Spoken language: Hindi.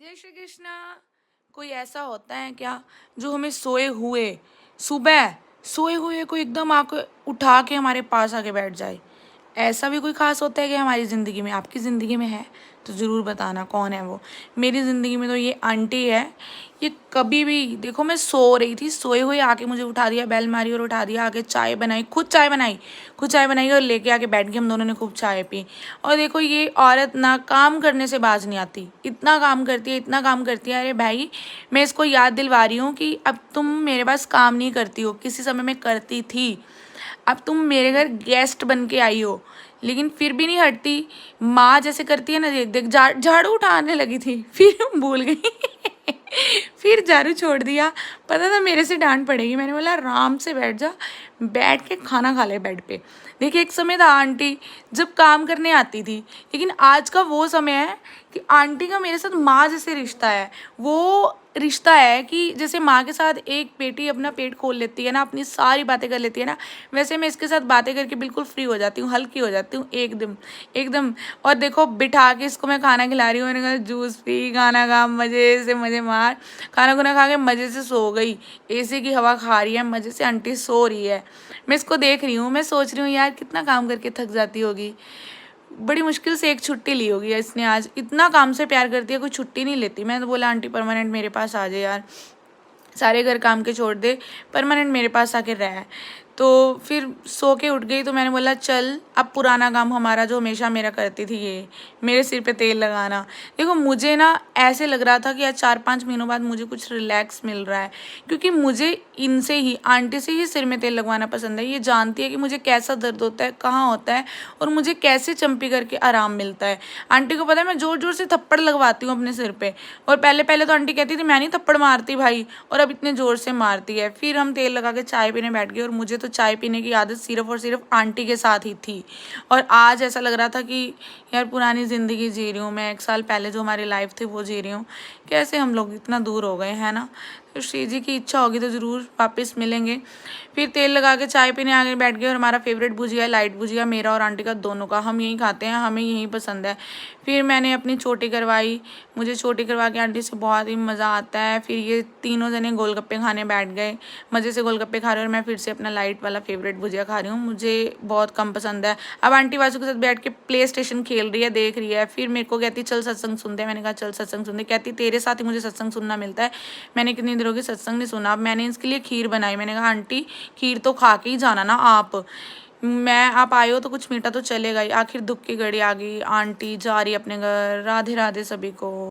जय श्री कृष्णा। कोई ऐसा होता है क्या जो हमें सोए हुए सुबह सोए हुए को एकदम आके उठा के हमारे पास आके बैठ जाए? ऐसा भी कोई खास होता है कि हमारी ज़िंदगी में? आपकी ज़िंदगी में है तो ज़रूर बताना कौन है वो। मेरी ज़िंदगी में तो ये आंटी है। ये कभी भी देखो, मैं सो रही थी, सोए हुए आके मुझे उठा दिया, बेल मारी और उठा दिया, आके चाय बनाई, खुद चाय बनाई और लेके आके बैठ गई। हम दोनों ने खूब चाय पी। और देखो, ये औरत ना काम करने से बाज नहीं आती, इतना काम करती है, इतना काम करती है। अरे भाई, मैं इसको याद दिलवा रही हूँ कि अब तुम मेरे पास काम नहीं करती हो, किसी समय मैं करती थी। अब तुम मेरे घर गेस्ट बन के आई हो, लेकिन फिर भी नहीं हटती। माँ जैसे करती है ना, देख देख झाड़ू उठाने लगी थी, फिर भूल गई फिर झाड़ू छोड़ दिया। पता था मेरे से डांट पड़ेगी, मैंने बोला आराम से बैठ जा, बैठ के खाना खा ले बेड पे। देखिए, एक समय था आंटी जब काम करने आती थी, लेकिन आज का वो समय है कि आंटी का मेरे साथ माँ जैसे रिश्ता है। वो रिश्ता है कि जैसे माँ के साथ एक बेटी अपना पेट खोल लेती है ना, अपनी सारी बातें कर लेती है ना, वैसे मैं इसके साथ बातें करके बिल्कुल फ्री हो जाती हूँ, हल्की हो जाती हूँ एकदम एकदम। और देखो, बिठा के इसको मैं खाना खिला रही हूँ, मैंने कहा जूस पी, खाना खा, मज़े से मज़े मार। खाना खुना खा के मज़े से सो गई, एसी की हवा खा रही है, मज़े से आंटी सो रही है। मैं इसको देख रही हूँ, मैं सोच रही हूँ यार कितना काम करके थक जाती होगी, बड़ी मुश्किल से एक छुट्टी ली होगी इसने आज। इतना काम से प्यार करती है, कोई छुट्टी नहीं लेती। मैंने तो बोला आंटी परमानेंट मेरे पास आ जाए यार, सारे घर काम के छोड़ दे, परमानेंट मेरे पास आके रह। तो फिर सो के उठ गई, तो मैंने बोला चल अब पुराना काम हमारा जो हमेशा मेरा करती थी, ये मेरे सिर पे तेल लगाना। देखो, मुझे ना ऐसे लग रहा था कि आज 4-5 महीनों बाद मुझे कुछ रिलैक्स मिल रहा है, क्योंकि मुझे इनसे ही, आंटी से ही सिर में तेल लगवाना पसंद है। ये जानती है कि मुझे कैसा दर्द होता है, कहाँ होता है, और मुझे कैसे चंपी करके आराम मिलता है। आंटी को पता है मैं ज़ोर ज़ोर से थप्पड़ लगवाती हूँ अपने सिर पे, और पहले पहले तो आंटी कहती थी मैं नहीं थप्पड़ मारती भाई, और अब इतने ज़ोर से मारती है। फिर हम तेल लगा के चाय पीने बैठ गए, और मुझे तो चाय पीने की आदत सिर्फ और सिर्फ आंटी के साथ ही थी। और आज ऐसा लग रहा था कि यार पुरानी ज़िंदगी जी रही हूँ मैं, 1 साल पहले जो हमारी लाइफ थी वो जी रही हूँ। कैसे हम लोग इतना दूर हो गए हैं ना। तो श्री जी की इच्छा होगी तो ज़रूर वापस मिलेंगे। फिर तेल लगा के चाय पीने आगे बैठ गए, और हमारा फेवरेट भुजिया, लाइट भुजिया, मेरा और आंटी का दोनों का, हम यही खाते हैं, हमें यही पसंद है। फिर मैंने अपनी चोटी करवाई, मुझे चोटी करवा के आंटी से बहुत ही मज़ा आता है। फिर ये तीनों जने गोलगप्पे खाने बैठ गए, मज़े से गोलगप्पे खा रहे हैं, और मैं फिर से अपना लाइट वाला फेवरेट भुजिया खा रही हूँ, मुझे बहुत कम पसंद है। अब आंटी बाजू के साथ बैठ के प्ले स्टेशन खेल रही है, देख रही है। फिर मेरे को कहती चल सत्संग सुनते हैं, मैंने कहा चल सत्संग सुनते। कहती तेरे साथ ही मुझे सत्संग सुनना मिलता है, मैंने कितनी देर होगी सत्संग नहीं सुना। अब मैंने इसके लिए खीर बनाई, मैंने कहा आंटी खीर तो खा के ही जाना ना आप आए हो तो कुछ मीठा तो चलेगा ही। आखिर दुख की घड़ी आ गई, आंटी जा रही अपने घर। राधे राधे सभी को।